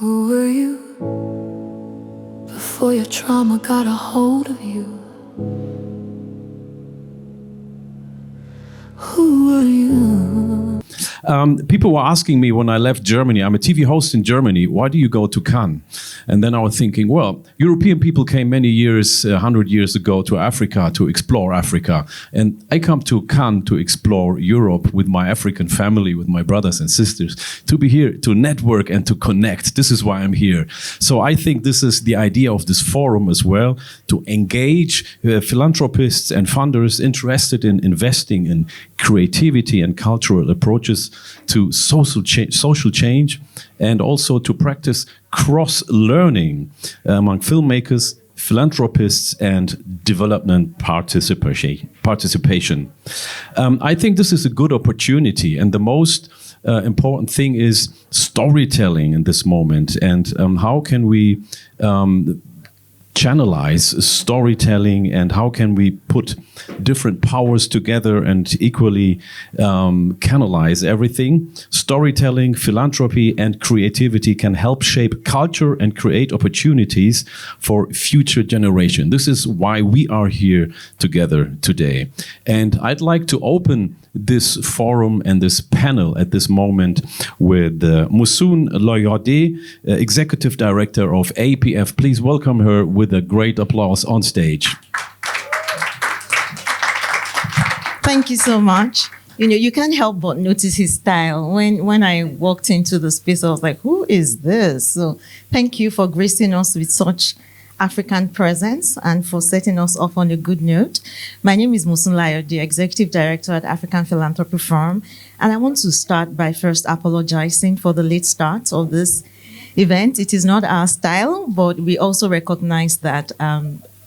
Who were you before your trauma got a hold of you? Who were you? People were asking me when I left Germany, I'm a TV host in Germany, why do you go to Cannes? And then I was thinking, well, European people came many years, 100 years ago to Africa to explore Africa. And I come to Cannes to explore Europe with my African family, with my brothers and sisters, to be here, to network and to connect. This is why I'm here. So I think this is the idea of this forum as well, to engage philanthropists and funders interested in investing in creativity and cultural approaches to social change, and also to practice cross-learning among filmmakers, philanthropists, and development participation. I think this is a good opportunity, and the most important thing is storytelling in this moment, and how can we channelize storytelling, and how can we put different powers together and equally canalize everything. Storytelling, philanthropy, and creativity can help shape culture and create opportunities for future generation. This is why we are here together today. And I'd like to open this forum and this panel at this moment with Mosun Layode, Executive Director of APF. Please welcome her with a great applause on stage. Thank you so much. You know, you can't help but notice his style. When I walked into the space, I was like, who is this? So thank you for gracing us with such African presence and for setting us off on a good note. My name is Mosun Layode, Executive Director at African Philanthropy Forum. And I want to start by first apologizing for the late start of this event. It is not our style, but we also recognize that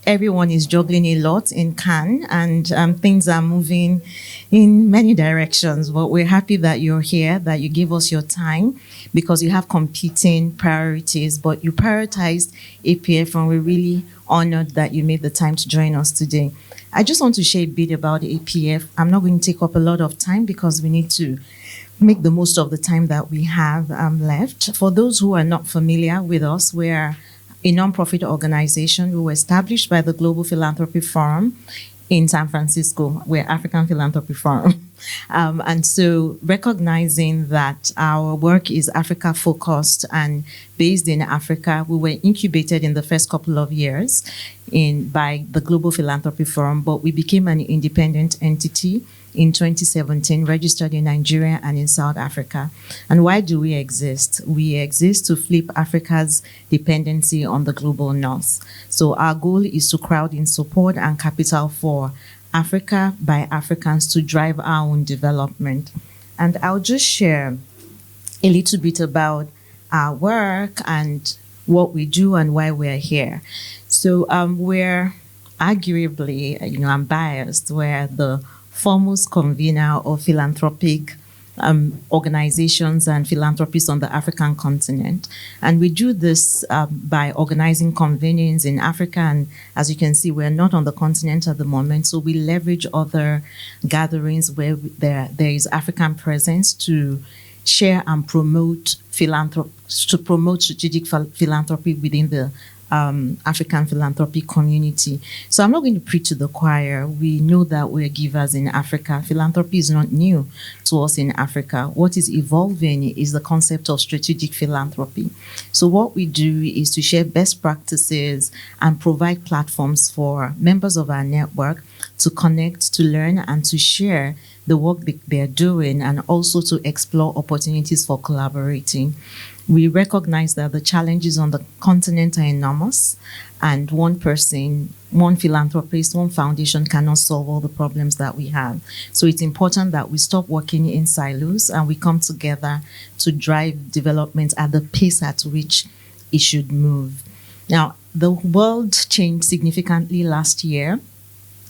everyone is juggling a lot in Cannes, and things are moving in many directions. But we're happy that you're here, that you give us your time, because you have competing priorities, but you prioritized APF, and we're really honored that you made the time to join us today. I just want to share a bit about APF. I'm not going to take up a lot of time because we need to make the most of the time that we have left. For those who are not familiar with us, we're a nonprofit organization. We were established by the Global Philanthropy Forum in San Francisco. We're African Philanthropy Forum. And so recognizing that our work is Africa focused and based in Africa, we were incubated in the first couple of years by the Global Philanthropy Forum, but we became an independent entity in 2017, registered in Nigeria and in South Africa. And why do we exist? We exist to flip Africa's dependency on the global north. So our goal is to crowd in support and capital for Africa by Africans to drive our own development. And I'll just share a little bit about our work and what we do and why we're here. So we're arguably, I'm biased, we're the foremost convener of philanthropic organizations and philanthropists on the African continent. And we do this by organizing convenings in Africa. And as you can see, we're not on the continent at the moment. So we leverage other gatherings where there is African presence to share and promote strategic philanthropy within the African philanthropy community. So I'm not going to preach to the choir. We know that we're givers in Africa. Philanthropy is not new to us in Africa. What is evolving is the concept of strategic philanthropy. So what we do is to share best practices and provide platforms for members of our network to connect, to learn, and to share the work they're doing, and also to explore opportunities for collaborating. We recognize that the challenges on the continent are enormous, and one person, one philanthropist, one foundation cannot solve all the problems that we have. So it's important that we stop working in silos and we come together to drive development at the pace at which it should move. Now, the world changed significantly last year.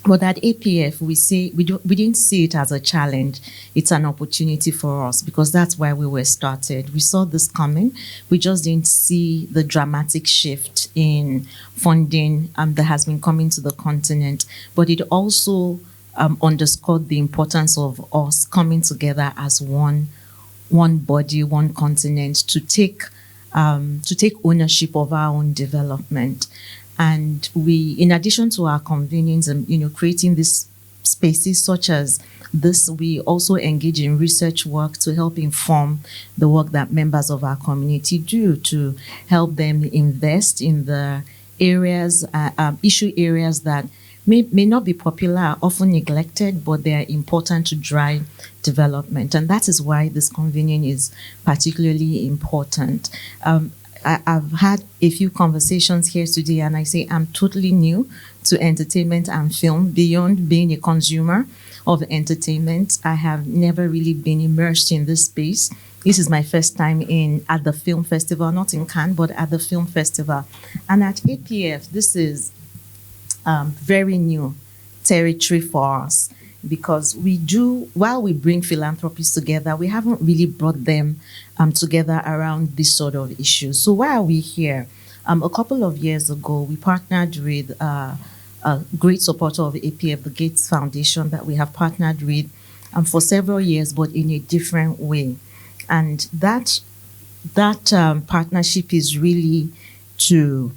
But at APF, we didn't see it as a challenge. It's an opportunity for us, because that's why we were started. We saw this coming. We just didn't see the dramatic shift in funding that has been coming to the continent. But it also underscored the importance of us coming together as one body, one continent, to take to take ownership of our own development. And we, in addition to our convenings and, creating these spaces such as this, we also engage in research work to help inform the work that members of our community do, to help them invest in the areas, issue areas that may not be popular, often neglected, but they are important to drive development. And that is why this convening is particularly important. I've had a few conversations here today, and I say I'm totally new to entertainment and film. Beyond being a consumer of entertainment, I have never really been immersed in this space. This is my first time at the film festival, not in Cannes, but at the film festival. And at APF, this is very new territory for us, because while we bring philanthropists together, we haven't really brought them together around this sort of issues. So why are we here? A couple of years ago, we partnered with a great supporter of APF, the Gates Foundation, that we have partnered with for several years, but in a different way. And that partnership is really to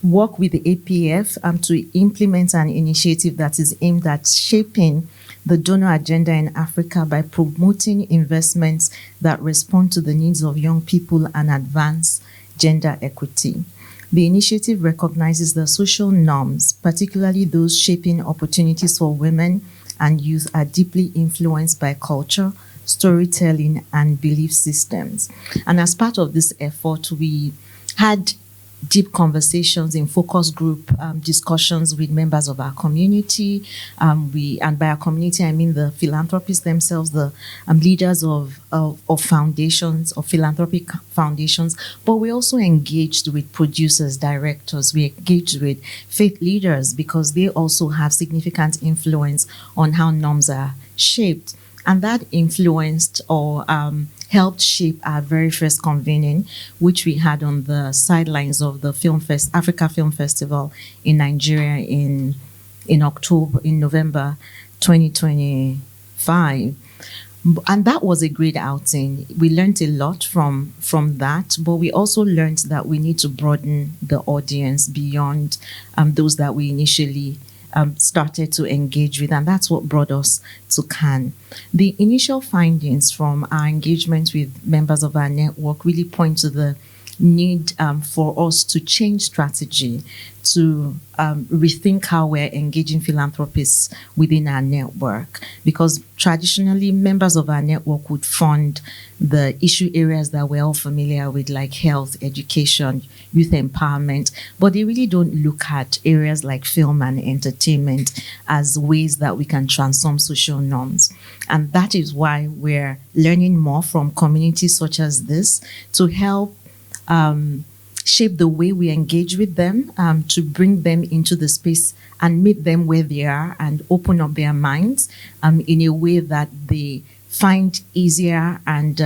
work with the APF to implement an initiative that is aimed at shaping the donor agenda in Africa by promoting investments that respond to the needs of young people and advance gender equity. The initiative recognizes the social norms, particularly those shaping opportunities for women and youth, are deeply influenced by culture, storytelling, and belief systems. And as part of this effort, we had deep conversations in focus group discussions with members of our community. And by our community, I mean the philanthropists themselves, the leaders of foundations, of philanthropic foundations. But we also engaged with producers, directors. We engaged with faith leaders, because they also have significant influence on how norms are shaped. And that influenced or helped shape our very first convening, which we had on the sidelines of the Africa Film Festival in Nigeria in November 2025. And that was a great outing. We learned a lot from that, but we also learned that we need to broaden the audience beyond those that we initially started to engage with, and that's what brought us to Cannes. The initial findings from our engagement with members of our network really point to the need for us to change strategy, to rethink how we're engaging philanthropists within our network. Because traditionally, members of our network would fund the issue areas that we're all familiar with, like health, education, youth empowerment, but they really don't look at areas like film and entertainment as ways that we can transform social norms. And that is why we're learning more from communities such as this to help shape the way we engage with them, to bring them into the space and meet them where they are and open up their minds in a way that they find easier and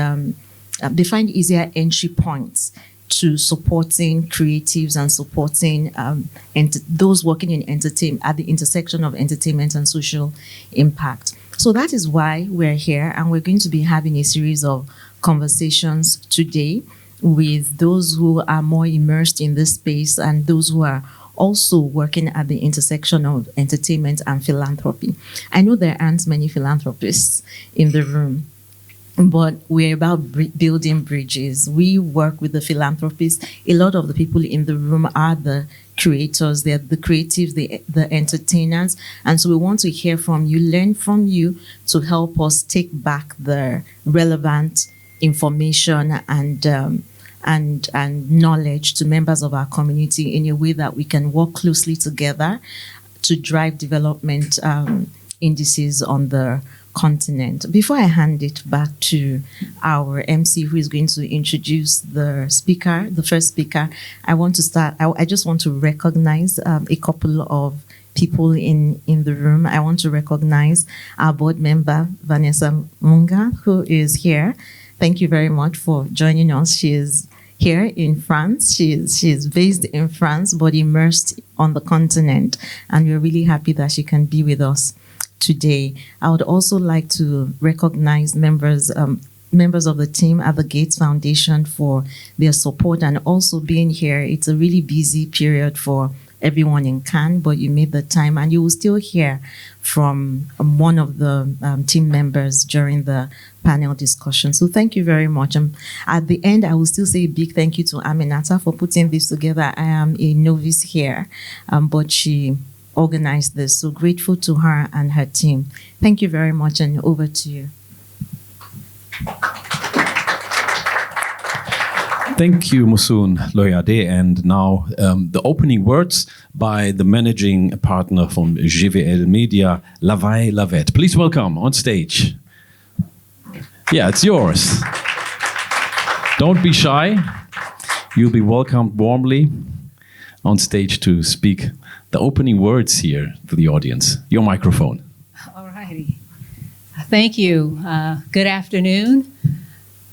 they find easier entry points to supporting creatives and supporting those working in entertainment at the intersection of entertainment and social impact. So that is why we're here, and we're going to be having a series of conversations today with those who are more immersed in this space and those who are also working at the intersection of entertainment and philanthropy. I know there aren't many philanthropists in the room, but we're about building bridges. We work with the philanthropists. A lot of the people in the room are the creators, they're the creatives, the entertainers. And so we want to hear from you, learn from you, to help us take back the relevant information and knowledge to members of our community in a way that we can work closely together to drive development indices on the continent. Before I hand it back to our MC, who is going to introduce the speaker, the first speaker, I want to start. I just want to recognize a couple of people in the room. I want to recognize our board member, Vanessa Moungar, who is here. Thank you very much for joining us. She is here in France. She is based in France, but immersed on the continent. And we're really happy that she can be with us today. I would also like to recognize members, members of the team at the Gates Foundation for their support and also being here. It's a really busy period for everyone in Cannes, but you made the time, and you will still hear from one of the team members during the panel discussion. So thank you very much. At the end, I will still say a big thank you to Aminata for putting this together. I am a novice here, but she organized this. So grateful to her and her team. Thank you very much, and over to you. Thank you, Mosun, Layode. And now the opening words by the managing partner from GVL Media, Laville, Lavette. Please welcome on stage. Yeah, it's yours. Don't be shy. You'll be welcomed warmly on stage to speak the opening words here to the audience. Your microphone. All righty. Thank you. Good afternoon.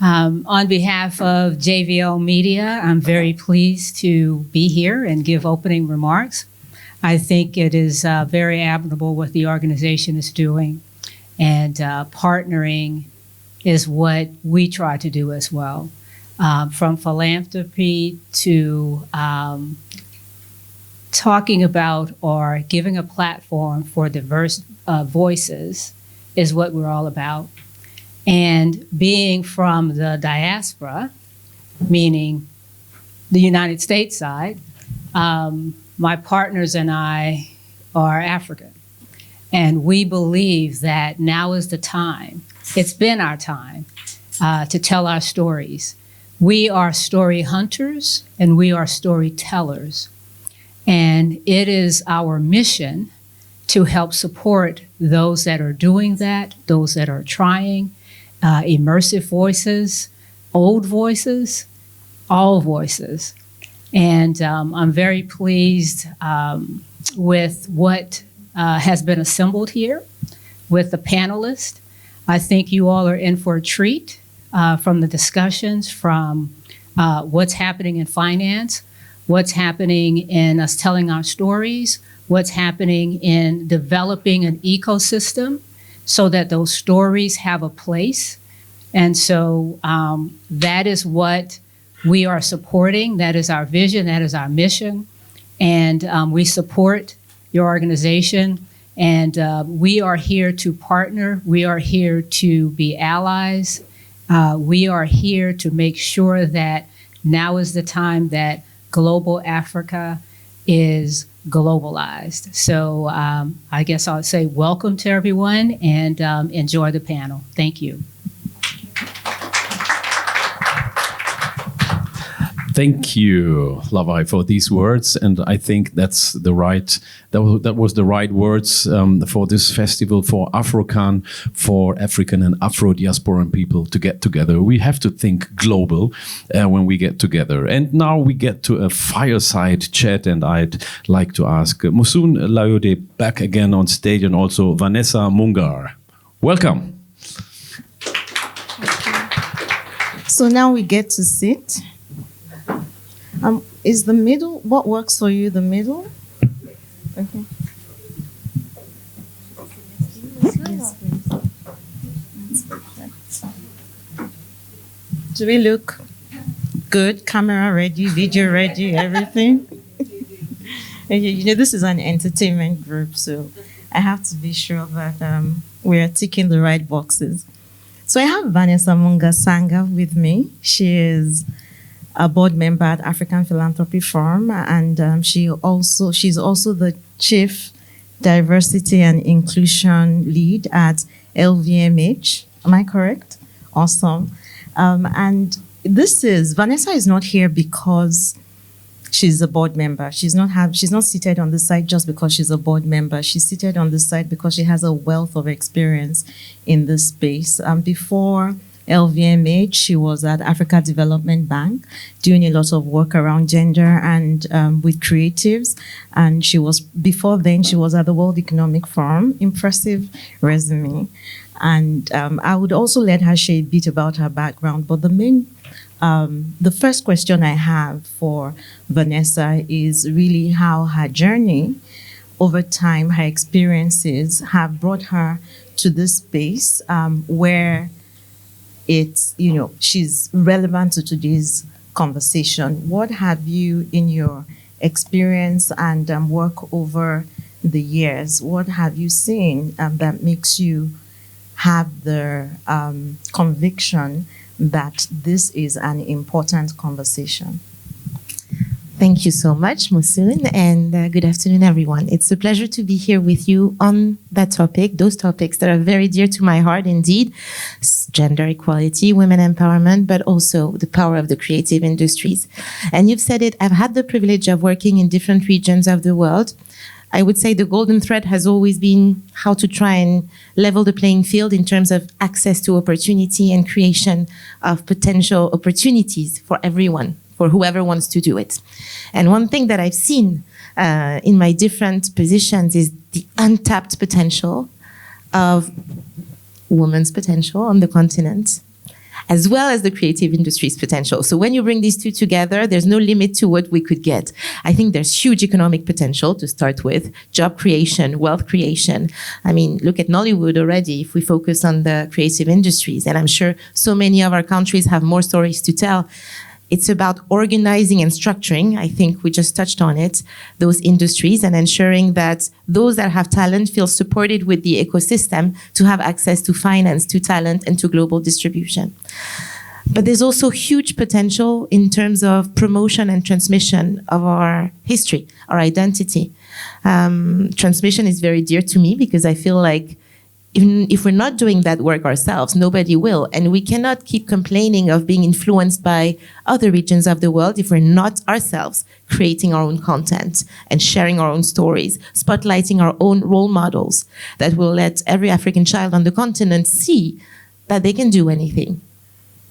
On behalf of JVL Media, I'm very pleased to be here and give opening remarks. I think it is very admirable what the organization is doing, and partnering is what we try to do as well. From philanthropy to talking about or giving a platform for diverse voices is what we're all about. And being from the diaspora, meaning the United States side, my partners and I are African. And we believe that now is the time, it's been our time, to tell our stories. We are story hunters and we are storytellers. And it is our mission to help support those that are doing that, those that are trying, immersive voices, old voices, all voices. And I'm very pleased with what has been assembled here with the panelists. I think you all are in for a treat from the discussions, from what's happening in finance, what's happening in us telling our stories, what's happening in developing an ecosystem so that those stories have a place. And so that is what we are supporting. That is our vision. That is our mission. And we support your organization. And we are here to partner. We are here to be allies. We are here to make sure that now is the time that global Africa is globalized. So I guess I'll say welcome to everyone and enjoy the panel. Thank you. Thank you, Laville, for these words, and I think that was the right words for this festival, for AfroCannes, for African and Afro-diasporan people to get together. We have to think global when we get together. And now we get to a fireside chat, and I'd like to ask Mosun Layode back again on stage, and also Vanessa Moungar. Welcome. So now we get to sit. Is the middle, what works for you, the middle? Okay. Yes, please. Do we look good? Camera ready, video ready, everything? You know, this is an entertainment group, so I have to be sure that we are ticking the right boxes. So I have Vanessa Moungar-Sanga with me. She is a board member at African Philanthropy Forum, and she's also the Chief Diversity and Inclusion Lead at LVMH. Am I correct? Awesome. And Vanessa is not here because she's a board member. She's not seated on the side just because she's a board member. She's seated on the side because she has a wealth of experience in this space. Before LVMH, she was at Africa Development Bank doing a lot of work around gender and with creatives. And before then, she was at the World Economic Forum. Impressive resume. And I would also let her share a bit about her background. But the first question I have for Vanessa is really how her journey over time, her experiences have brought her to this space where it's, you know, she's relevant to today's conversation. What have you, in your experience and work over the years, what have you seen that makes you have the conviction that this is an important conversation? Thank you so much, Mosun, and good afternoon, everyone. It's a pleasure to be here with you on that topic, those topics that are very dear to my heart indeed, gender equality, women empowerment, but also the power of the creative industries. And you've said it, I've had the privilege of working in different regions of the world. I would say the golden thread has always been how to try and level the playing field in terms of access to opportunity and creation of potential opportunities for everyone, for whoever wants to do it. And one thing that I've seen in my different positions is the untapped potential of women's potential on the continent, as well as the creative industry's potential. So when you bring these two together, there's no limit to what we could get. I think there's huge economic potential to start with, job creation, wealth creation. I mean, look at Nollywood already, if we focus on the creative industries. And I'm sure so many of our countries have more stories to tell. It's about organizing and structuring, I think we just touched on it, those industries, and ensuring that those that have talent feel supported with the ecosystem to have access to finance, to talent, and to global distribution. But there's also huge potential in terms of promotion and transmission of our history, our identity. Transmission is very dear to me because I feel like even if we're not doing that work ourselves, nobody will. And we cannot keep complaining of being influenced by other regions of the world if we're not ourselves creating our own content and sharing our own stories, spotlighting our own role models that will let every African child on the continent see that they can do anything.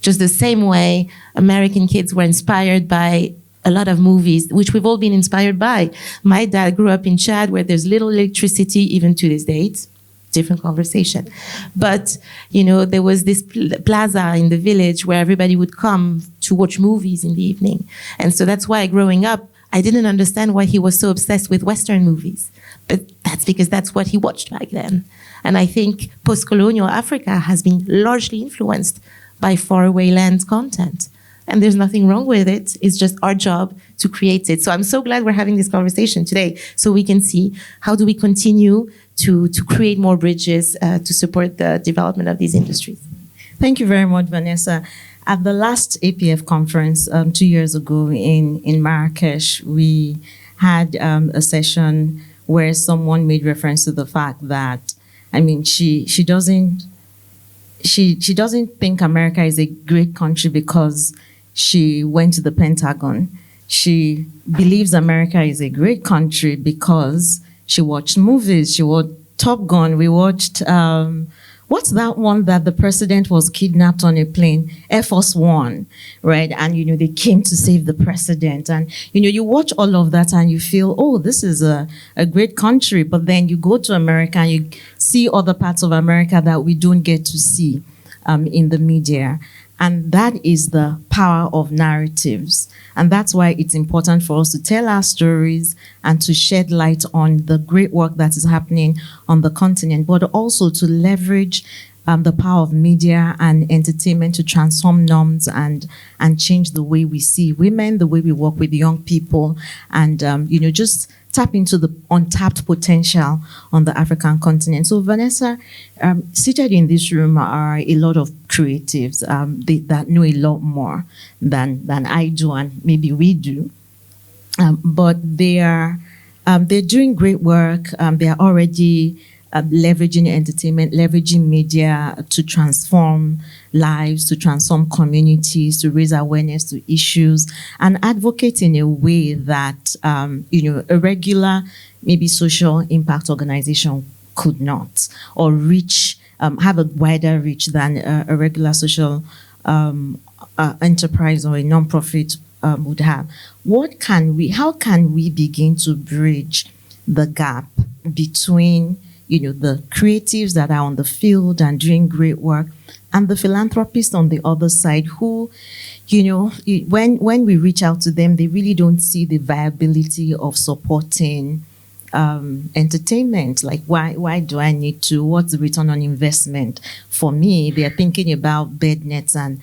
Just the same way American kids were inspired by a lot of movies, which we've all been inspired by. My dad grew up in Chad, where there's little electricity even to this date. Different conversation. But, you know, there was this plaza in the village where everybody would come to watch movies in the evening. And so that's why growing up, I didn't understand why he was so obsessed with Western movies. But that's because that's what he watched back then. And I think post-colonial Africa has been largely influenced by faraway lands content. And there's nothing wrong with it. It's just our job to create it. So I'm so glad we're having this conversation today so we can see how do we continue to create more bridges to support the development of these industries. Thank you very much, Vanessa. At the last APF conference 2 years ago in Marrakesh, we had a session where someone made reference to the fact that, I mean, she doesn't think America is a great country because she went to the Pentagon. She believes America is a great country because she watched movies. She watched Top Gun. We watched, what's that one that the president was kidnapped on a plane? Air Force One, right? And, you know, they came to save the president. And, you know, you watch all of that and you feel, oh, this is a great country. But then you go to America and you see other parts of America that we don't get to see in the media. And that is the power of narratives. And that's why it's important for us to tell our stories and to shed light on the great work that is happening on the continent, but also to leverage the power of media and entertainment to transform norms and change the way we see women, the way we work with young people, and you know, just tap into the untapped potential on the African continent. So Vanessa, seated in this room are a lot of creatives that know a lot more than I do and maybe we do. But they're doing great work. They are already leveraging entertainment, leveraging media to transform lives, to transform communities, to raise awareness to issues, and advocate in a way that you know, a regular, maybe social impact organization could not, or reach, have a wider reach than a regular social enterprise or a nonprofit would have. How can we begin to bridge the gap between, you know, the creatives that are on the field and doing great work, and the philanthropists on the other side who, you know, when we reach out to them, they really don't see the viability of supporting entertainment. Like, why do I need to? What's the return on investment for me? They're thinking about bed nets and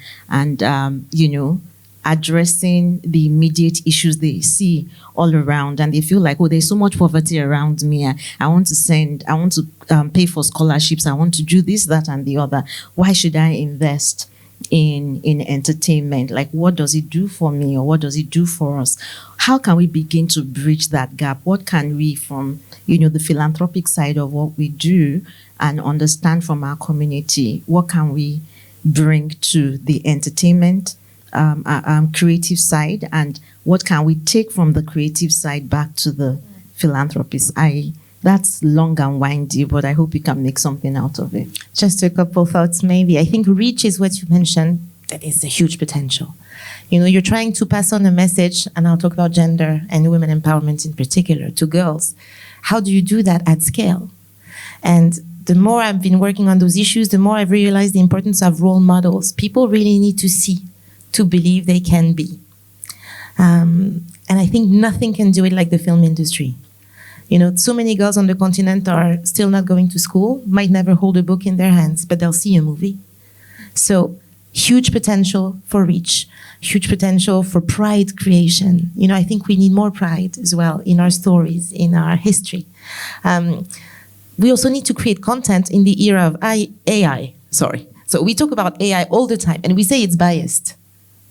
addressing the immediate issues they see all around, and they feel like, oh, there's so much poverty around me. I want to pay for scholarships. I want to do this, that, and the other. Why should I invest in entertainment? Like, what does it do for me, or what does it do for us? How can we begin to bridge that gap? What can we, from the philanthropic side of what we do, and understand from our community, what can we bring to the entertainment creative side, and what can we take from the creative side back to the philanthropists? That's long and windy, but I hope you can make something out of it. Just a couple thoughts, maybe. I think reach is what you mentioned. That is a huge potential. You're trying to pass on a message, and I'll talk about gender and women empowerment in particular, to girls. How do you do that at scale? And the more I've been working on those issues, the more I've realized the importance of role models. People really need to see, to believe they can be. And I think nothing can do it like the film industry. So many girls on the continent are still not going to school, might never hold a book in their hands, but they'll see a movie. So huge potential for reach, huge potential for pride creation. I think we need more pride as well in our stories, in our history. We also need to create content in the era of AI. So we talk about AI all the time, and we say it's biased.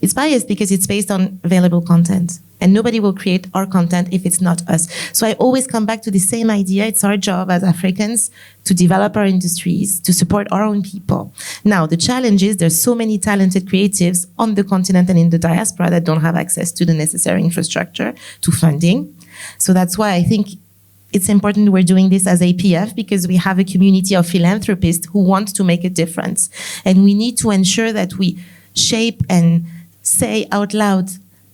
It's biased because it's based on available content, and nobody will create our content if it's not us. So I always come back to the same idea. It's our job as Africans to develop our industries, to support our own people. Now, the challenge is there's so many talented creatives on the continent and in the diaspora that don't have access to the necessary infrastructure, to funding. So that's why I think it's important we're doing this as APF, because we have a community of philanthropists who want to make a difference. And we need to ensure that we shape and say out loud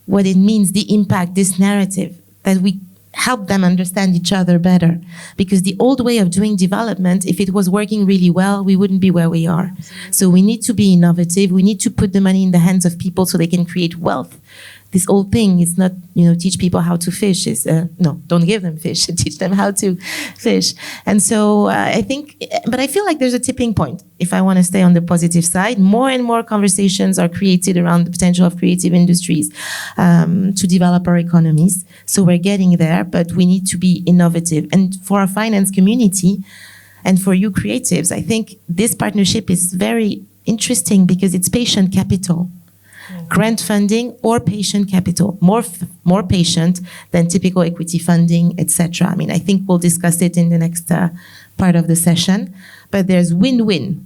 what it means, the impact, this narrative, that we help them understand each other better. Because the old way of doing development, if it was working really well, we wouldn't be where we are. So we need to be innovative. We need to put the money in the hands of people so they can create wealth. This old thing is not, teach people how to fish. It's, no, don't give them fish, teach them how to fish. And so I feel like there's a tipping point. If I want to stay on the positive side, more and more conversations are created around the potential of creative industries to develop our economies. So we're getting there, but we need to be innovative. And for our finance community and for you creatives, I think this partnership is very interesting because it's patient capital. Grant funding or patient capital, more patient than typical equity funding, etc. I think we'll discuss it in the next part of the session, but there's win-win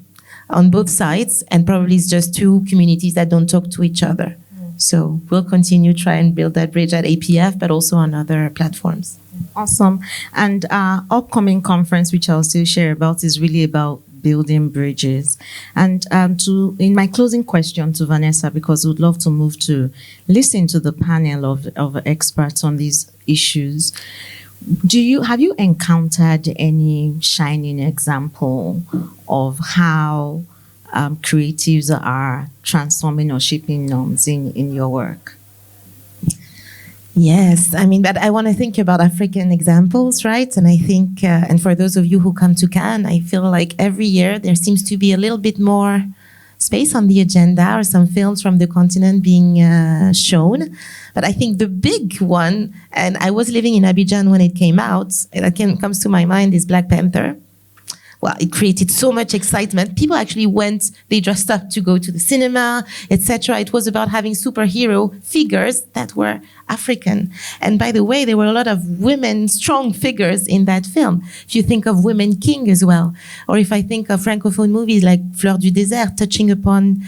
on both sides, and probably it's just two communities that don't talk to each other. So we'll continue try and build that bridge at APF, but also on other platforms. Awesome. And our upcoming conference, which I'll still share about, is really about building bridges. And in my closing question to Vanessa, because we'd love to move to listen to the panel of experts on these issues. Have you encountered any shining example of how creatives are transforming or shaping norms in your work? Yes, but I want to think about African examples, right? And I think, and for those of you who come to Cannes, I feel like every year there seems to be a little bit more space on the agenda, or some films from the continent being shown. But I think the big one, and I was living in Abidjan when it came out, that comes to my mind, is Black Panther. Well, it created so much excitement. People actually they dressed up to go to the cinema, etc. It was about having superhero figures that were African. And by the way, there were a lot of women, strong figures in that film. If you think of Women King as well, or if I think of Francophone movies like Fleur du Désert, touching upon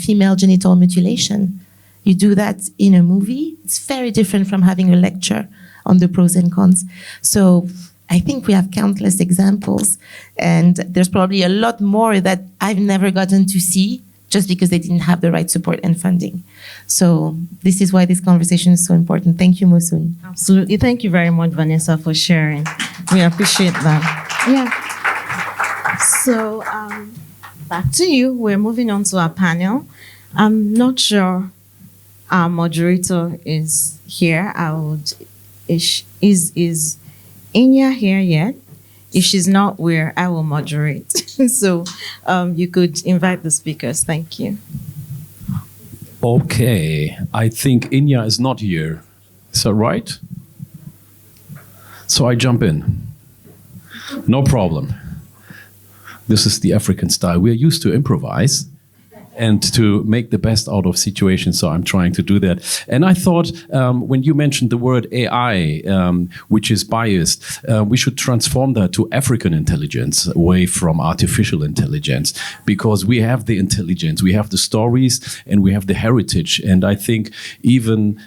female genital mutilation. You do that in a movie, it's very different from having a lecture on the pros and cons. So I think we have countless examples, and there's probably a lot more that I've never gotten to see just because they didn't have the right support and funding. So this is why this conversation is so important. Thank you, Mosun. Absolutely. Thank you very much, Vanessa, for sharing. We appreciate that. Yeah. So back to you. We're moving on to our panel. I'm not sure our moderator is here. Is Inya here yet? If she's not, I will moderate. So you could invite the speakers. Thank you. Okay, I think Inya is not here. Is that right? So I jump in. No problem. This is the African style. We are used to improvise and to make the best out of situations, so I'm trying to do that. And I thought, when you mentioned the word AI, which is biased, we should transform that to African intelligence, away from artificial intelligence, because we have the intelligence, we have the stories, and we have the heritage. And I think even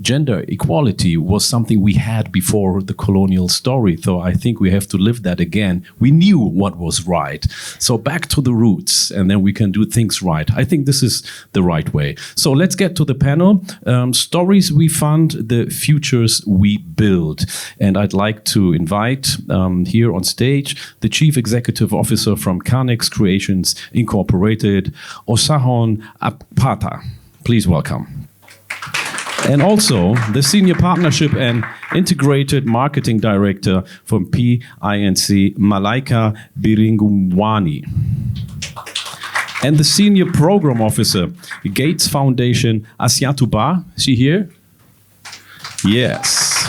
gender equality was something we had before the colonial story, so I think we have to live that again. We knew what was right. So back to the roots, and then we can do things right. I think this is the right way. So let's get to the panel. Stories we fund, the futures we build. And I'd like to invite here on stage the Chief Executive Officer from Canex Creations Incorporated, Osahon Akpata. Please welcome. And also the Senior Partnership and Integrated Marketing Director from PINC, Malaika Biringumwani. And the Senior Program Officer, Gates Foundation, Asiatuba. Is she here? Yes.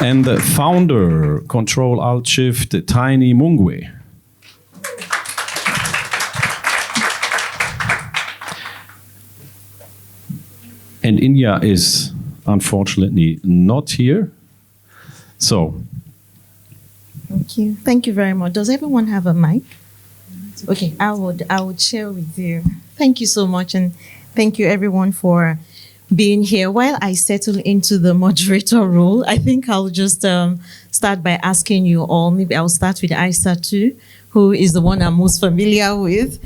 And the founder, Control Alt Shift, Tiny Mungwe. And India is unfortunately not here. So. Thank you. Thank you very much. Does everyone have a mic? Okay, I would share with you. Thank you so much, and thank you everyone for being here. While I settle into the moderator role, I think I'll just start by asking you all. Maybe I'll start with Aisatu, who is the one I'm most familiar with,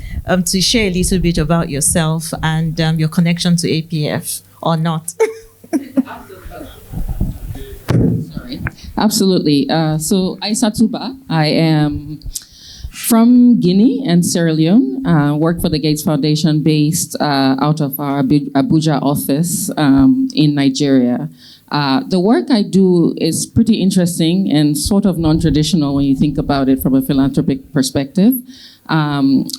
to share a little bit about yourself and your connection to APF, or not. Sorry. Absolutely. So Aisatuba, I am from Guinea and Sierra Leone, work for the Gates Foundation based out of our Abuja office in Nigeria. The work I do is pretty interesting and sort of non-traditional when you think about it from a philanthropic perspective.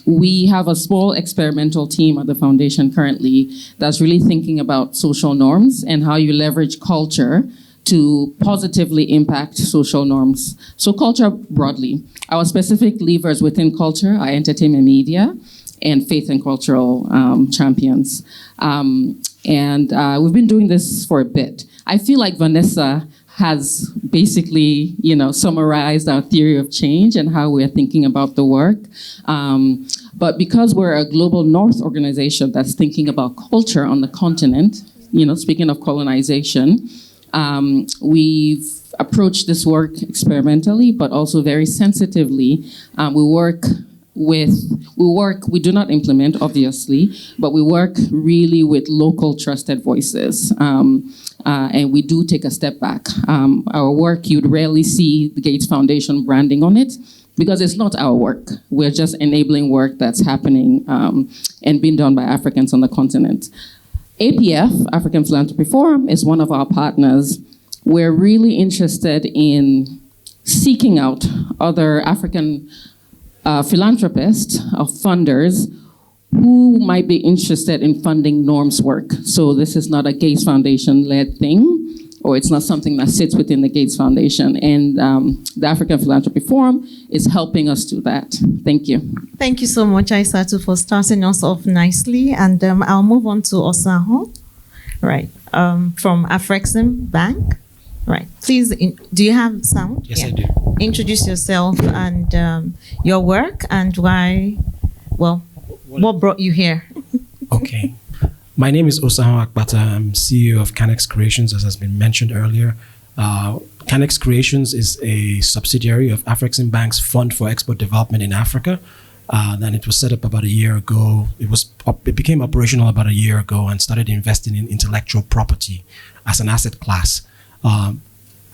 We have a small experimental team at the foundation currently that's really thinking about social norms and how you leverage culture to positively impact social norms. So culture broadly. Our specific levers within culture are entertainment media and faith and cultural champions. And we've been doing this for a bit. I feel like Vanessa has basically, summarized our theory of change and how we're thinking about the work. But because we're a global North organization that's thinking about culture on the continent, speaking of colonization, we've approached this work experimentally, but also very sensitively. We do not implement, obviously, but we work really with local trusted voices. And we do take a step back. Our work, you'd rarely see the Gates Foundation branding on it because it's not our work. We're just enabling work that's happening and being done by Africans on the continent. APF, African Philanthropy Forum, is one of our partners. We're really interested in seeking out other African philanthropists or funders who might be interested in funding norms work. So this is not a Gates Foundation-led thing, or it's not something that sits within the Gates Foundation. And the African Philanthropy Forum is helping us do that. Thank you. Thank you so much, Aisatu, for starting us off nicely. And I'll move on to Osahon, right, from Afreximbank. Right. Please, do you have sound? Yes, yeah. I do. Introduce yourself and your work and why, what brought you here? Okay. My name is Osahon Akpata. I'm CEO of Canex Creations, as has been mentioned earlier. Canex Creations is a subsidiary of Afreximbank's Fund for Export Development in Africa. Then it was set up about a year ago. It became operational about a year ago and started investing in intellectual property as an asset class.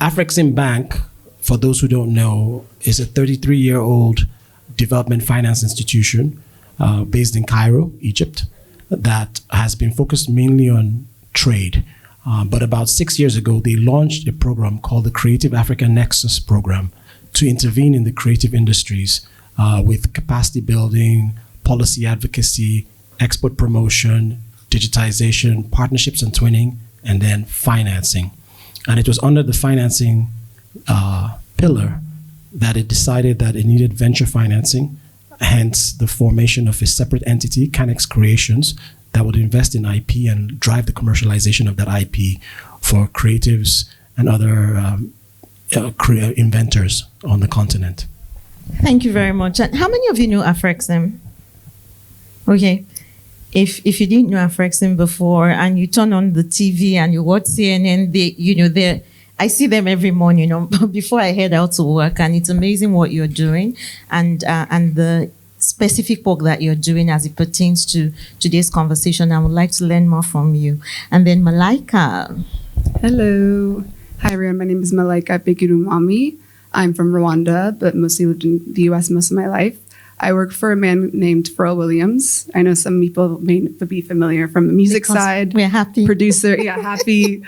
Afreximbank, for those who don't know, is a 33-year-old development finance institution based in Cairo, Egypt, that has been focused mainly on trade. But about 6 years ago, they launched a program called the Creative Africa Nexus Program to intervene in the creative industries with capacity building, policy advocacy, export promotion, digitization, partnerships and twinning, and then financing. And it was under the financing pillar that it decided that it needed venture financing, hence the formation of a separate entity, Canex Creations, that would invest in IP and drive the commercialization of that IP for creatives and other inventors on the continent. Thank you very much. And how many of you know Afrexim? Okay. If you didn't know Afrexim before and you turn on the TV and you watch CNN, I see them every morning, before I head out to work, and it's amazing what you're doing and the specific work that you're doing as it pertains to today's conversation. I would like to learn more from you. And then Malaika. Hello. Hi, everyone. My name is Malaika Bigirumami. I'm from Rwanda, but mostly lived in the U.S. most of my life. I work for a man named Pharrell Williams. I know some people may be familiar from the music side. We're happy. Producer, yeah, happy.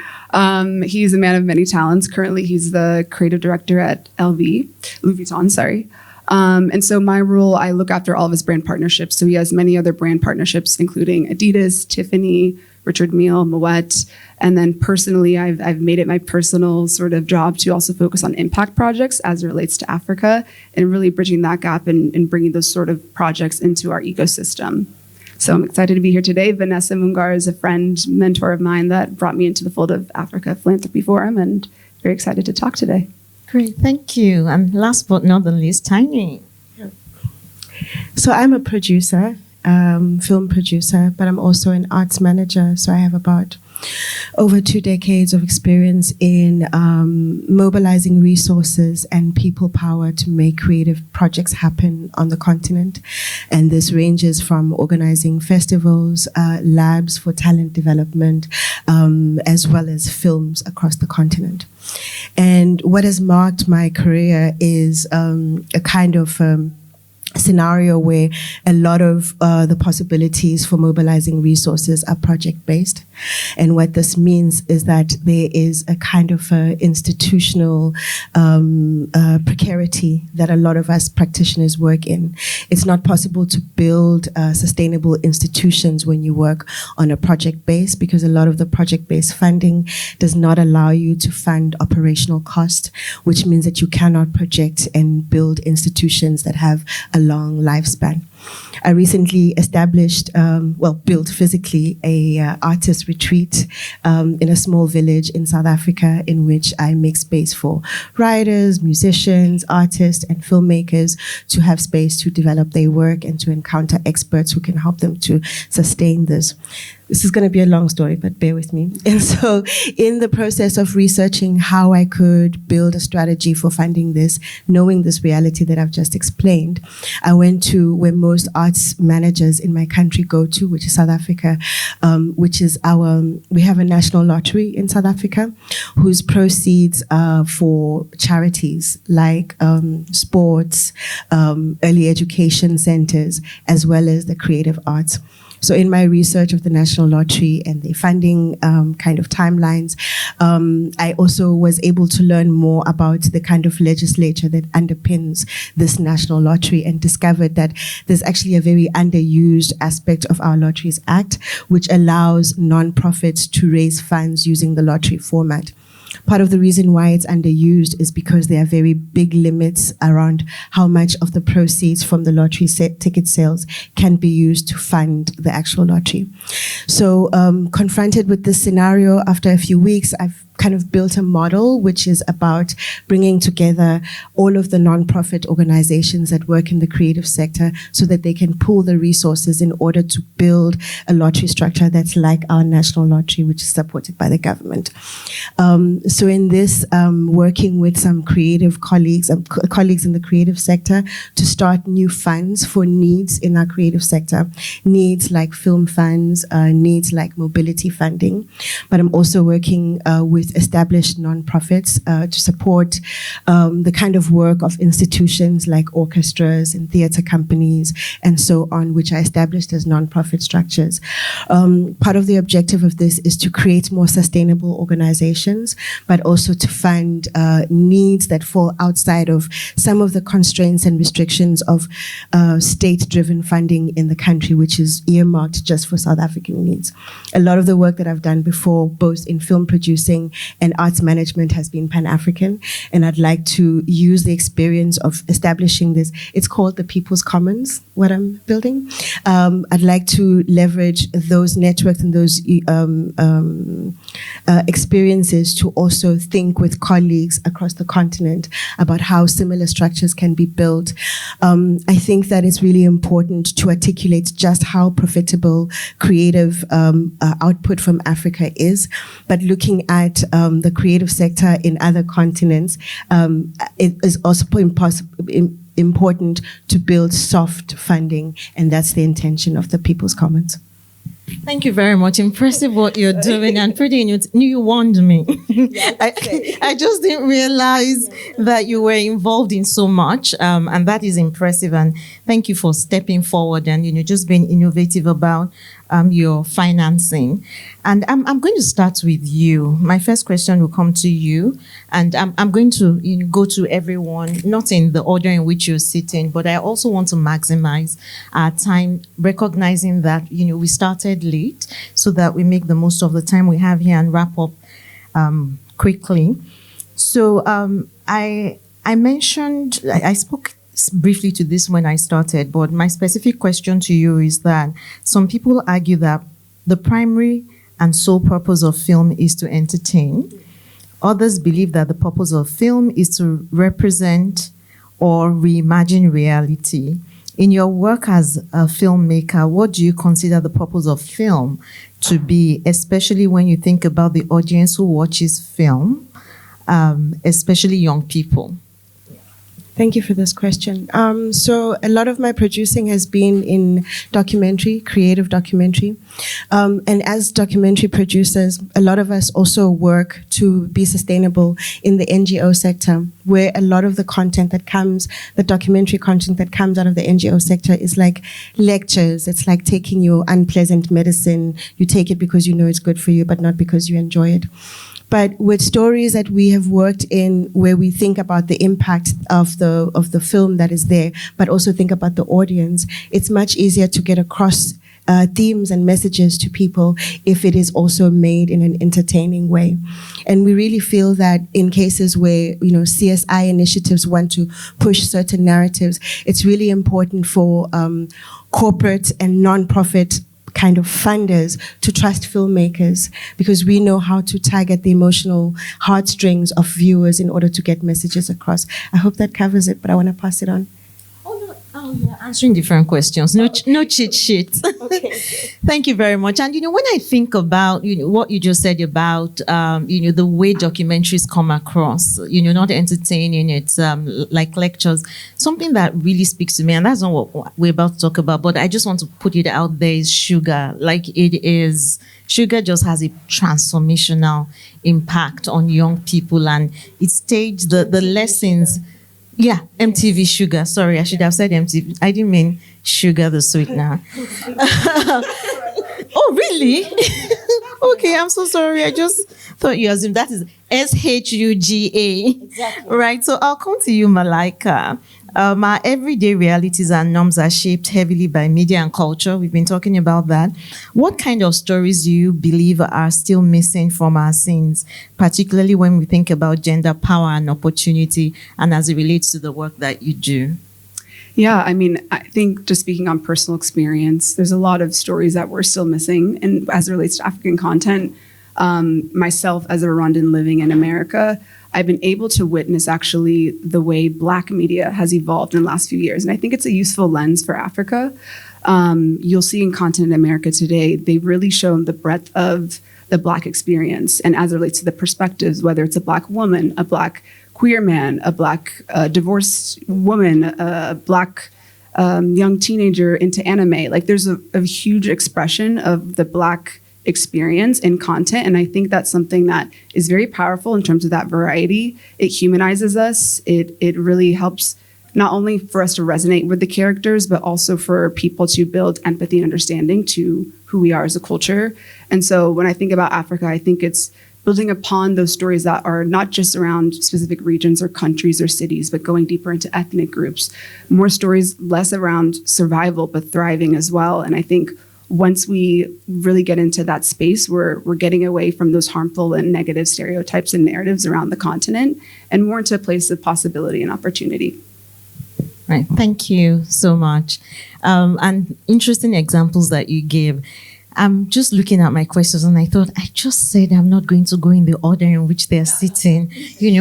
He's a man of many talents. Currently, he's the creative director at Louis Vuitton, sorry. And so my role, I look after all of his brand partnerships. So he has many other brand partnerships, including Adidas, Tiffany, Richard Mille, Moet. And then personally, I've made it my personal sort of job to also focus on impact projects as it relates to Africa and really bridging that gap and bringing those sort of projects into our ecosystem. So I'm excited to be here today. Vanessa Moungar is a friend, mentor of mine that brought me into the fold of Africa Philanthropy Forum, and very excited to talk today. Great, thank you. And last but not the least, Tiny. So I'm a producer, film producer, but I'm also an arts manager. So I have about over 2 decades of experience in mobilizing resources and people power to make creative projects happen on the continent. And this ranges from organizing festivals, labs for talent development, as well as films across the continent. And what has marked my career is a kind of scenario where a lot of the possibilities for mobilizing resources are project-based. And what this means is that there is a kind of institutional precarity that a lot of us practitioners work in. It's not possible to build sustainable institutions when you work on a project base, because a lot of the project-based funding does not allow you to fund operational cost, which means that you cannot project and build institutions that have a long lifespan. I recently established, built physically a artist retreat in a small village in South Africa, in which I make space for writers, musicians, artists, and filmmakers to have space to develop their work and to encounter experts who can help them to sustain this. This is going to be a long story, but bear with me. And so in the process of researching how I could build a strategy for funding this, knowing this reality that I've just explained, I went to where most arts managers in my country go to, which is South Africa, which is we have a national lottery in South Africa, whose proceeds are for charities like sports, early education centers, as well as the creative arts. So in my research of the National Lottery and the funding kind of timelines, I also was able to learn more about the kind of legislature that underpins this National Lottery, and discovered that there's actually a very underused aspect of our Lotteries Act, which allows non-profits to raise funds using the lottery format. Part of the reason why it's underused is because there are very big limits around how much of the proceeds from the lottery ticket sales can be used to fund the actual lottery. So confronted with this scenario, after a few weeks, I've kind of built a model which is about bringing together all of the non-profit organizations that work in the creative sector so that they can pool the resources in order to build a lottery structure that's like our national lottery, which is supported by the government. So in this, working with some creative colleagues in the creative sector to start new funds for needs in our creative sector, needs like film funds, needs like mobility funding. But I'm also working with with established nonprofits to support the kind of work of institutions like orchestras and theater companies and so on, which are established as nonprofit structures. Part of the objective of this is to create more sustainable organizations, but also to fund needs that fall outside of some of the constraints and restrictions of state-driven funding in the country, which is earmarked just for South African needs. A lot of the work that I've done before, both in film producing and arts management, has been Pan-African, and I'd like to use the experience of establishing this. It's called the People's Commons, what I'm building. I'd like to leverage those networks and those experiences to also think with colleagues across the continent about how similar structures can be built. I think that it's really important to articulate just how profitable creative output from Africa is, but looking at the creative sector in other continents, it is also important to build soft funding, and that's the intention of the People's Commons. Thank you very much. Impressive what you're doing, and pretty you warned me. I just didn't realize that you were involved in so much, and that is impressive. And thank you for stepping forward and just being innovative about your financing. And I'm going to start with you. My first question will come to you, and I'm going to go to everyone, not in the order in which you're sitting, but I also want to maximize our time, recognizing that we started late, so that we make the most of the time we have here and wrap up quickly. So I mentioned, I spoke briefly to this when I started, but my specific question to you is that some people argue that the primary and sole purpose of film is to entertain. Others believe that the purpose of film is to represent or reimagine reality. In your work as a filmmaker, what do you consider the purpose of film to be, especially when you think about the audience who watches film, especially young people? Thank you for this question. So a lot of my producing has been in documentary, creative documentary. And as documentary producers, a lot of us also work to be sustainable in the NGO sector, where a lot of the content that comes, the documentary content that comes out of the NGO sector is like lectures. It's like taking your unpleasant medicine. You take it because you know it's good for you, but not because you enjoy it. But with stories that we have worked in, where we think about the impact of the film that is there, but also think about the audience, it's much easier to get across themes and messages to people if it is also made in an entertaining way. And we really feel that in cases where CSI initiatives want to push certain narratives, it's really important for corporate and non-profit kind of funders to trust filmmakers, because we know how to target the emotional heartstrings of viewers in order to get messages across. I hope that covers it, but I want to pass it on. Oh, you're answering different questions. No cheat sheets. Okay. Thank you very much. And when I think about what you just said about the way documentaries come across, not entertaining, it's like lectures. Something that really speaks to me, and that's not what we're about to talk about, but I just want to put it out there, is sugar. Sugar just has a transformational impact on young people, and it staged the lessons. Yeah, MTV Sugar. Sorry, I should have said MTV. I didn't mean Sugar the Sweetener. Oh, really? Okay, I'm so sorry. I just thought you assumed that is SHUGA. Exactly. Right, so I'll come to you, Malaika. Our everyday realities and norms are shaped heavily by media and culture. We've been talking about that. What kind of stories do you believe are still missing from our scenes, particularly when we think about gender power and opportunity, and as it relates to the work that you do? Yeah, I mean, I think just speaking on personal experience, there's a lot of stories that we're still missing. And as it relates to African content, myself as a Rwandan living in America, I've been able to witness actually the way Black media has evolved in the last few years. And I think it's a useful lens for Africa. You'll see in Content in America today, they've really shown the breadth of the Black experience. And as it relates to the perspectives, whether it's a Black woman, a Black queer man, a Black divorced woman, a Black young teenager into anime, like there's a huge expression of the Black experience in content. And I think that's something that is very powerful in terms of that variety. It humanizes us. It really helps not only for us to resonate with the characters, but also for people to build empathy and understanding to who we are as a culture. And so when I think about Africa, I think it's building upon those stories that are not just around specific regions or countries or cities, but going deeper into ethnic groups. More stories, less around survival, but thriving as well. And I think once we really get into that space, we're getting away from those harmful and negative stereotypes and narratives around the continent and more into a place of possibility and opportunity. Right. Thank you so much. And interesting examples that you gave. I'm just looking at my questions and I thought, I just said I'm not going to go in the order in which they're sitting,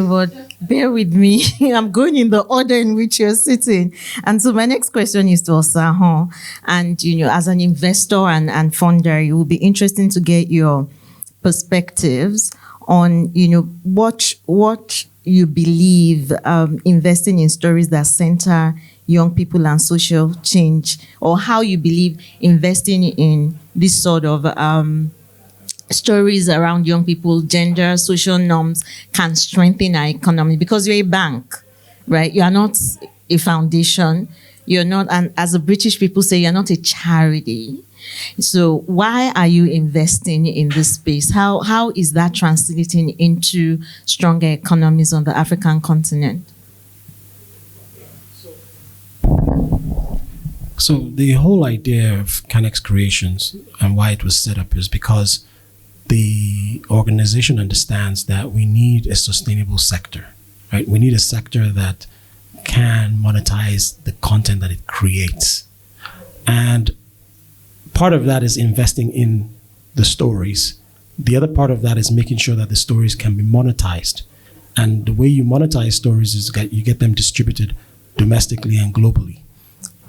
but bear with me. I'm going in the order in which you're sitting. And so my next question is to Osahon. And, as an investor and funder, it will be interesting to get your perspectives on, what you believe investing in stories that center young people and social change, or how you believe investing in this sort of stories around young people, gender, social norms can strengthen our economy. Because you're a bank, right? You are not a foundation. You're not, and as the British people say, you're not a charity. So why are you investing in this space? How is that translating into stronger economies on the African continent? So the whole idea of Canex Creations and why it was set up is because the organization understands that we need a sustainable sector, right? We need a sector that can monetize the content that it creates. And part of that is investing in the stories. The other part of that is making sure that the stories can be monetized. And the way you monetize stories is that you get them distributed domestically and globally.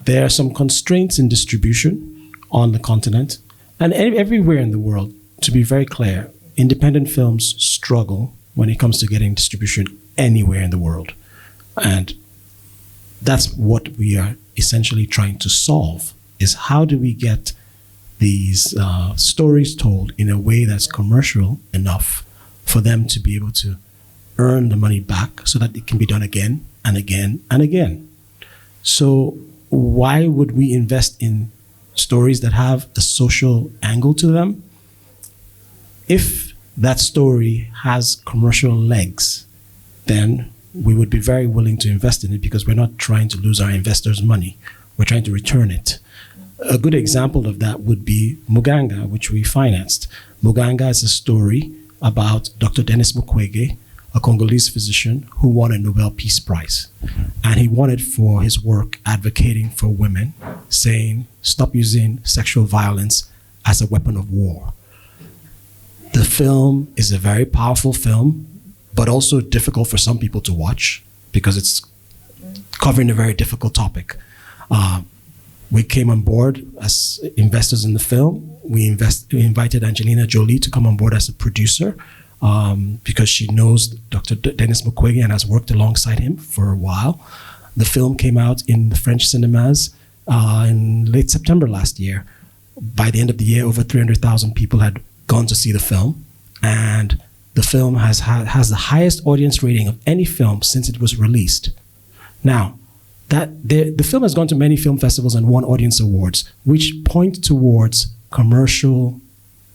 There are some constraints in distribution on the continent and everywhere in the world. To be very clear, independent films struggle when it comes to getting distribution anywhere in the world. And that's what we are essentially trying to solve, is how do we get these stories told in a way that's commercial enough for them to be able to earn the money back so that it can be done again and again and again. So why would we invest in stories that have a social angle to them? If that story has commercial legs, then we would be very willing to invest in it because we're not trying to lose our investors' money. We're trying to return it. A good example of that would be Moungar, which we financed. Moungar is a story about Dr. Denis Mukwege, a Congolese physician who won a Nobel Peace Prize. And he won it for his work advocating for women, saying, stop using sexual violence as a weapon of war. The film is a very powerful film, but also difficult for some people to watch because it's covering a very difficult topic. We came on board as investors in the film. We invited Angelina Jolie to come on board as a producer because she knows Dr. Denis Mukwege and has worked alongside him for a while. The film came out in the French cinemas in late September last year. By the end of the year, over 300,000 people had gone to see the film. And the film has the highest audience rating of any film since it was released. Now, the film has gone to many film festivals and won audience awards, which point towards commercial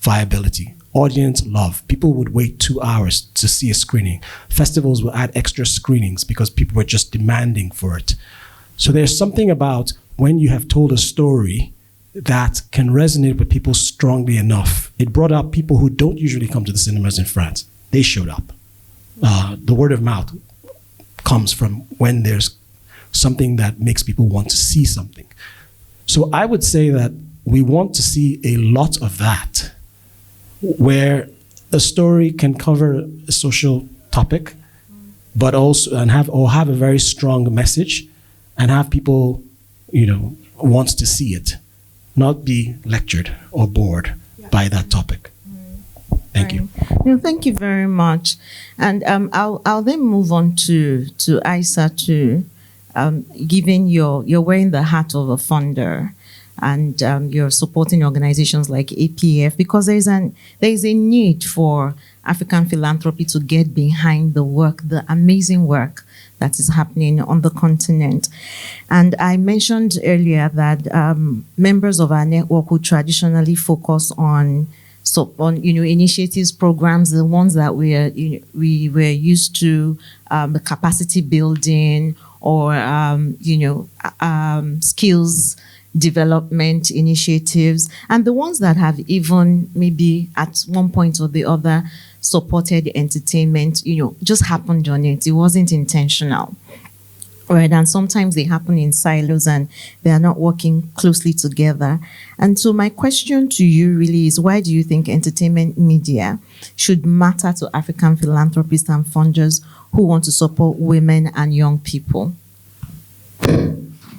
viability. Audience love. People would wait 2 hours to see a screening. Festivals will add extra screenings because people were just demanding for it. So there's something about when you have told a story that can resonate with people strongly enough. It brought out people who don't usually come to the cinemas in France. They showed up. The word of mouth comes from when there's something that makes people want to see something. So I would say that we want to see a lot of that, where a story can cover a social topic, but also have a very strong message and have people, want to see it, not be lectured or bored by that topic. Thank you. No, thank you very much. And I'll then move on to Isa too. Given you're wearing the hat of a funder, and you're supporting organizations like APF, because there is a need for African philanthropy to get behind the work, the amazing work that is happening on the continent. And I mentioned earlier that members of our network who traditionally focus on initiatives, programs, the ones that we were used to, the capacity building or skills development initiatives, and the ones that have even maybe at one point or the other supported entertainment, just happened on it. It wasn't intentional. Right, and sometimes they happen in silos and they are not working closely together. And so my question to you really is, why do you think entertainment media should matter to African philanthropists and funders who want to support women and young people?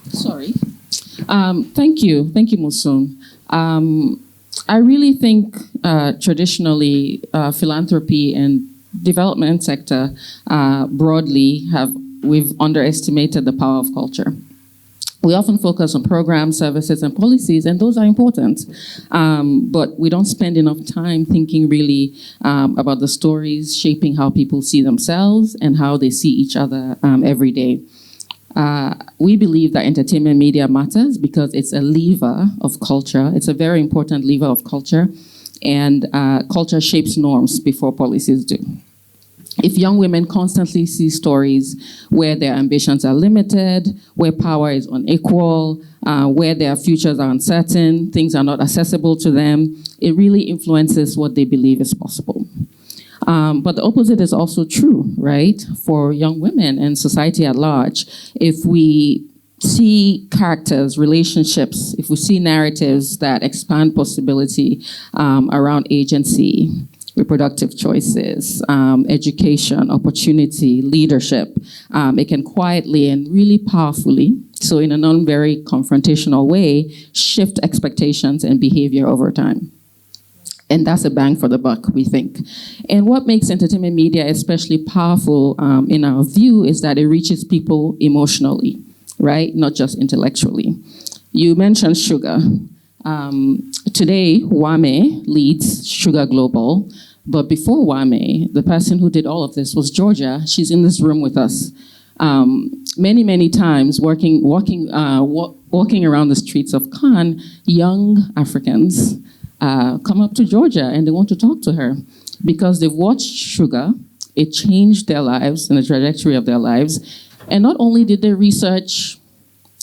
Sorry. Thank you, Mosun. I really think traditionally philanthropy and development sector broadly we've underestimated the power of culture. We often focus on programs, services, and policies, and those are important. But we don't spend enough time thinking really about the stories shaping how people see themselves and how they see each other every day. We believe that entertainment media matters because it's a lever of culture. It's a very important lever of culture, and culture shapes norms before policies do. If young women constantly see stories where their ambitions are limited, where power is unequal, where their futures are uncertain, things are not accessible to them, it really influences what they believe is possible. But the opposite is also true, right? For young women and society at large. If we see characters, relationships, if we see narratives that expand possibility around agency, reproductive choices, education, opportunity, leadership, it can quietly and really powerfully, so in a non-very confrontational way, shift expectations and behavior over time. And that's a bang for the buck, we think. And what makes entertainment media especially powerful in our view is that it reaches people emotionally, right? Not just intellectually. You mentioned Sugar. Today, Wame leads Sugar Global, but before Wame, the person who did all of this was Georgia. She's in this room with us. Many times, walking around the streets of Cannes, young Africans come up to Georgia and they want to talk to her because they've watched Sugar. It changed their lives and the trajectory of their lives. And not only did they research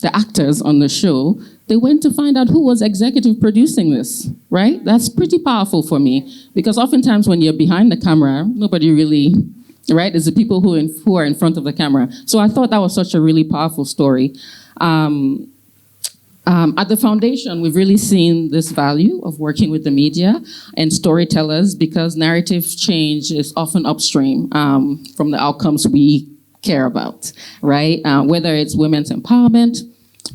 the actors on the show, they went to find out who was executive producing this, right? That's pretty powerful for me because oftentimes when you're behind the camera, nobody really, right? It's the people who are in front of the camera. So I thought that was such a really powerful story. At the foundation, we've really seen this value of working with the media and storytellers because narrative change is often upstream from the outcomes we care about, right? Whether it's women's empowerment,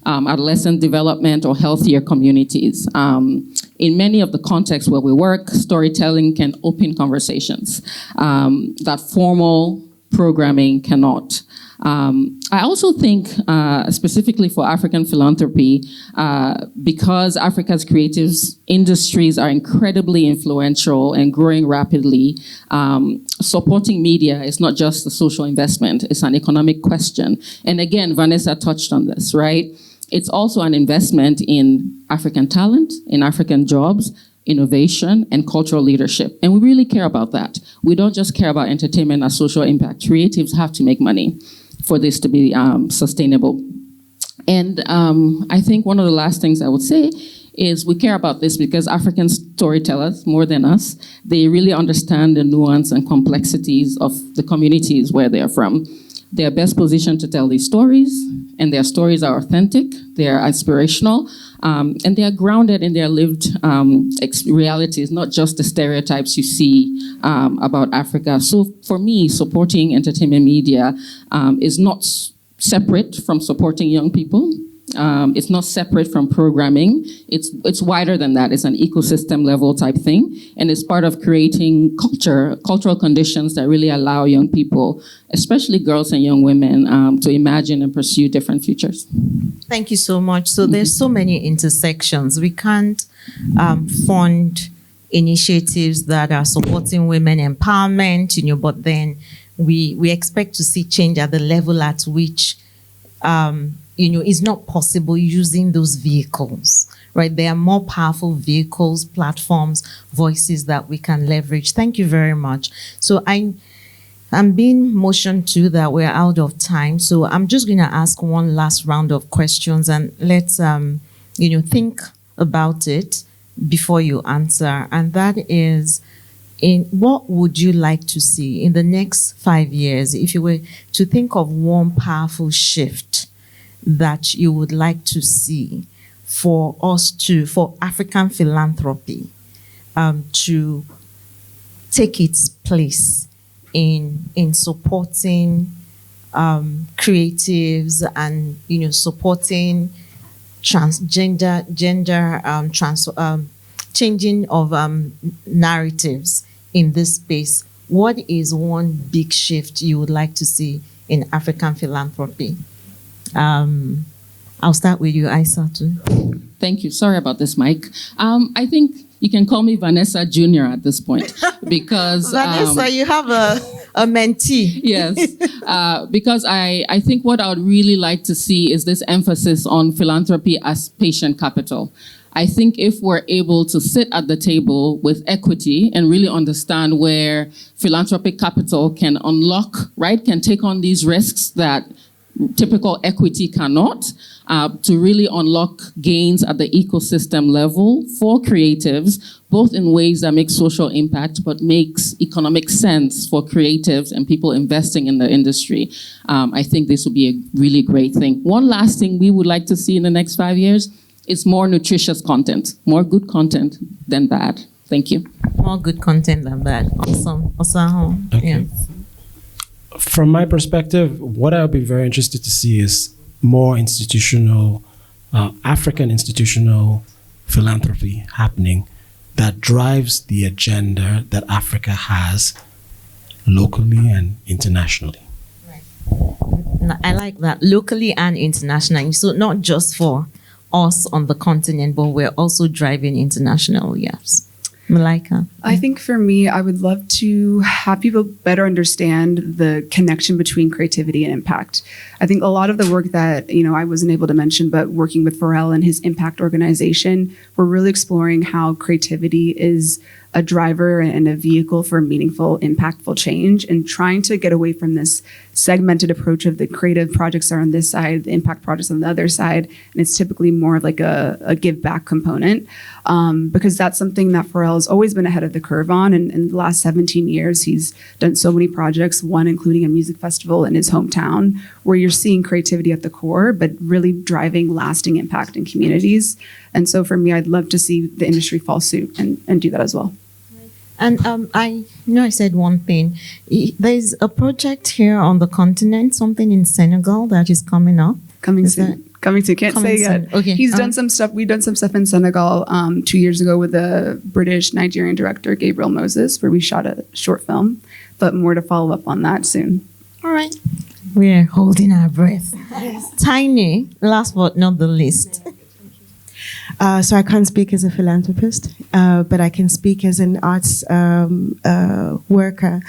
adolescent development, or healthier communities. In many of the contexts where we work, storytelling can open conversations that formal programming cannot. I also think, specifically for African philanthropy, because Africa's creative industries are incredibly influential and growing rapidly, supporting media is not just a social investment, it's an economic question. And again, Vanessa touched on this, right? It's also an investment in African talent, in African jobs, innovation, and cultural leadership. And we really care about that. We don't just care about entertainment as social impact. Creatives have to make money for this to be sustainable. And I think one of the last things I would say is we care about this because African storytellers, more than us, they really understand the nuance and complexities of the communities where they're from. They're best positioned to tell these stories, and their stories are authentic, they're aspirational, and they are grounded in their lived realities, not just the stereotypes you see about Africa. So for me, supporting entertainment media is not separate from supporting young people. It's not separate from programming. It's wider than that. It's an ecosystem level type thing, and it's part of creating cultural conditions that really allow young people, especially girls and young women, to imagine and pursue different futures. Thank you so much. So there's so many intersections. We can't fund initiatives that are supporting women empowerment, but then we expect to see change at the level at which is not possible using those vehicles, right? There are more powerful vehicles, platforms, voices that we can leverage. Thank you very much. So I'm being motioned to that we're out of time. So I'm just going to ask one last round of questions, and let's, think about it before you answer. And that is, what would you like to see in the next 5 years, if you were to think of one powerful shift that you would like to see for African philanthropy to take its place in supporting creatives and supporting changing of narratives in this space? What is one big shift you would like to see in African philanthropy? I'll start with you, Aissatou. Thank you. Sorry about this, Mike. I think you can call me Vanessa Jr. at this point because Vanessa, you have a mentee. Yes, because I think what I would really like to see is this emphasis on philanthropy as patient capital. I think if we're able to sit at the table with equity and really understand where philanthropic capital can unlock, right, can take on these risks that typical equity cannot, to really unlock gains at the ecosystem level for creatives, both in ways that make social impact, but makes economic sense for creatives and people investing in the industry. I think this would be a really great thing. One last thing we would like to see in the next 5 years is more nutritious content, more good content than bad. Thank you. More good content than bad. Awesome. Osahon. Okay. Yeah. From my perspective, what I would be very interested to see is more institutional, African institutional philanthropy happening that drives the agenda that Africa has locally and internationally. Right. I like that, locally and internationally. So not just for us on the continent, but we're also driving international, yes. Malaika? I think for me, I would love to have people better understand the connection between creativity and impact. I think a lot of the work that, I wasn't able to mention, but working with Pharrell and his impact organization, we're really exploring how creativity is a driver and a vehicle for meaningful, impactful change, and trying to get away from this segmented approach of the creative projects are on this side, the impact projects on the other side, and it's typically more like a give back component, because that's something that Pharrell has always been ahead of the curve on, and in the last 17 years, he's done so many projects, one including a music festival in his hometown, where you're seeing creativity at the core, but really driving lasting impact in communities. And so for me, I'd love to see the industry follow suit and do that as well. And I know I said one thing. There's a project here on the continent, something in Senegal that is coming up. Coming soon. Can't say yet. Okay. He's done some stuff. We've done some stuff in Senegal 2 years ago with a British Nigerian director, Gabriel Moses, where we shot a short film. But more to follow up on that soon. All right. We're holding our breath. Tiny, last but not the least. So I can't speak as a philanthropist, but I can speak as an arts worker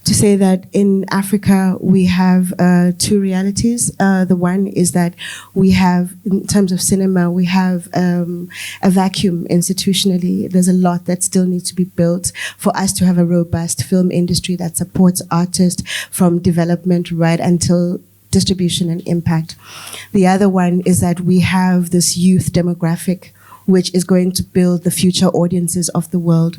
to say that in Africa we have two realities. The one is that we have, in terms of cinema, we have a vacuum institutionally. There's a lot that still needs to be built for us to have a robust film industry that supports artists from development right until distribution and impact. The other one is that we have this youth demographic which is going to build the future audiences of the world.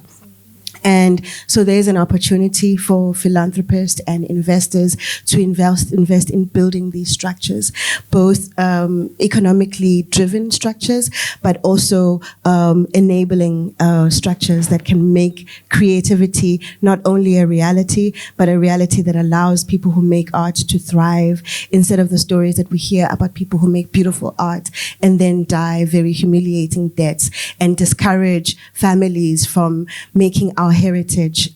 And so there's an opportunity for philanthropists and investors to invest in building these structures, both economically driven structures, but also enabling structures that can make creativity not only a reality, but a reality that allows people who make art to thrive, instead of the stories that we hear about people who make beautiful art and then die very humiliating deaths, and discourage families from making our heritage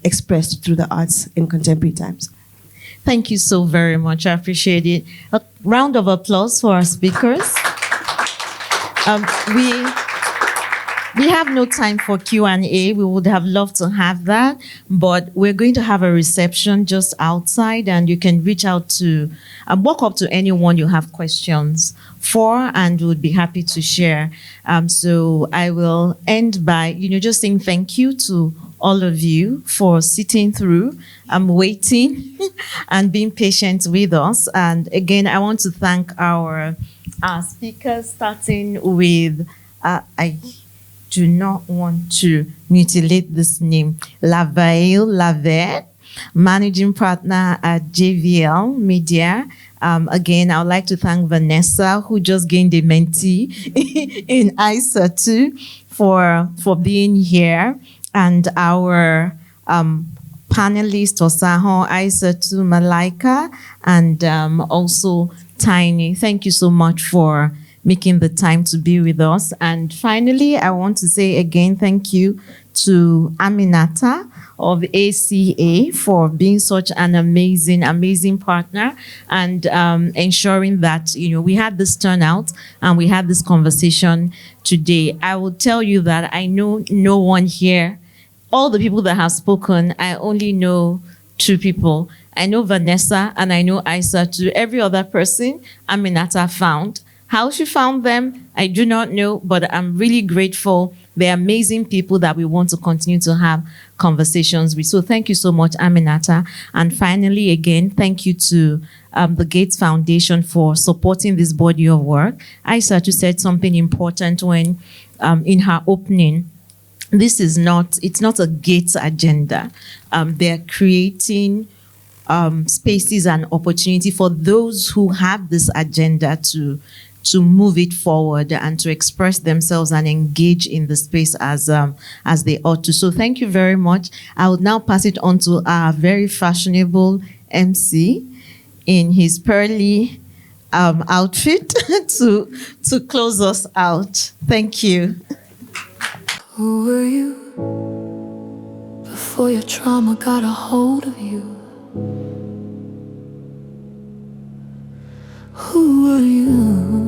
expressed through the arts in contemporary times. Thank you so very much. I appreciate it. A round of applause for our speakers. We have no time for Q&A. We would have loved to have that, but we're going to have a reception just outside, and you can reach out to, walk up to anyone you have questions for, and we'd be happy to share. So I will end by, just saying thank you to all of you for sitting through, waiting and being patient with us. And again, I want to thank our speakers, starting with, I do not want to mutilate this name, Lavette, managing partner at JVL Media. Again, I would like to thank Vanessa, who just gained a mentee in ISA too, for being here, and our panelists, Osahon, ISA too, Malaika, and also Tiny. Thank you so much for making the time to be with us. And finally, I want to say again, thank you to Aminata of ACA for being such an amazing partner, and ensuring that, we had this turnout and we had this conversation today. I will tell you that I know no one here, all the people that have spoken, I only know two people. I know Vanessa and I know Isa too. Every other person Aminata found. How she found them, I do not know, but I'm really grateful. They're amazing people that we want to continue to have conversations with. So thank you so much, Aminata. And finally, again, thank you to the Gates Foundation for supporting this body of work. Aisatu said something important when, in her opening, it's not a Gates agenda. They're creating spaces and opportunity for those who have this agenda to move it forward and to express themselves and engage in the space as they ought to. So thank you very much. I will now pass it on to our very fashionable MC in his pearly outfit to close us out. Thank you. Who were you before your trauma got a hold of you? Who were you